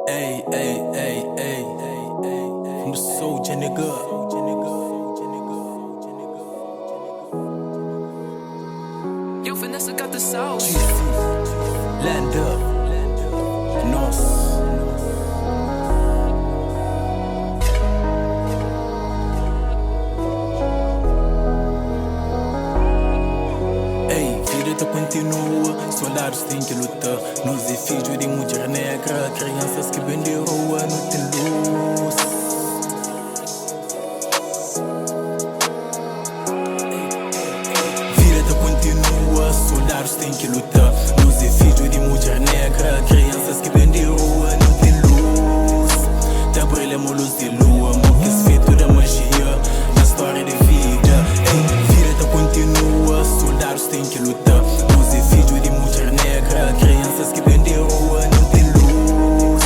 Ay, ay, ay, ay, from the soldier nigga. Yo, Vanessa got the sauce. Land up, Nos. Ei, vida continua, soldados têm que lutar. Nos é filho de mulher negra, crianças que vêm de rua, não tem luz. Vida continua, soldados têm que lutar. Nos é filho de mulher negra, crianças que vêm de rua, não tem luz. Tá brilhando luz de lua, amor que é feito da magia na história de vida. Ei, vida continua, soldados têm que lutar. Nos é filho de mulher negra, crianças que vêm de rua, não tem luz.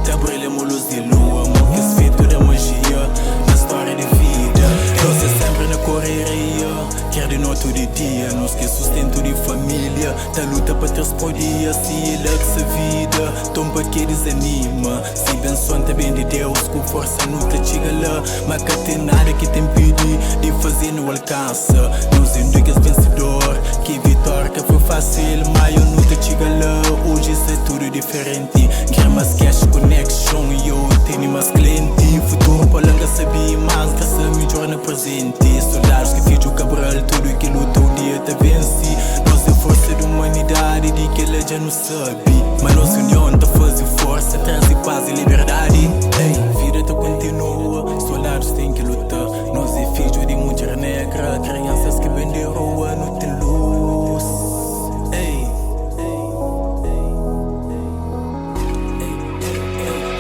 Tá brilhando luz de lua, amor que é feito da magia na história de vida. Nós é sempre na correria, quer de noite ou de dia, nós que sustento de família. Tá luta para transportar, se ele que se vida, tomba que desanima. Se benção também de Deus, com força não te chega lá. Mas que tem nada que te impede de fazer no alcança. Nos indicas vencedor, que vitória que foi fácil, mas eu não te chega lá. Hoje isso é tudo diferente, quer mais cash connection e eu tenho mais cliente. Futuro para longa saber mais, que essa melhor no presente. Soldados que fiz o Cabral, tudo que luta um dia te vence. Nós é força da humanidade, de que ela já não sabe. Mas nossa união tá fazendo força, traz paz e liberdade. Ei, vida tá continua, soldados têm que lutar. Nós é filho de mulher negra, crianças que vêm de rua, não tem luz. Ei,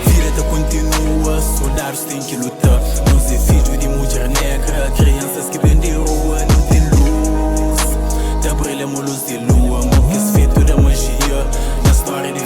vida tá continua, soldados têm que lutar. Nós é filho de mulher negra, crianças que vêm de rua, não tem luz. Tá brilhando luz de lua, amor que é feito da magia na história de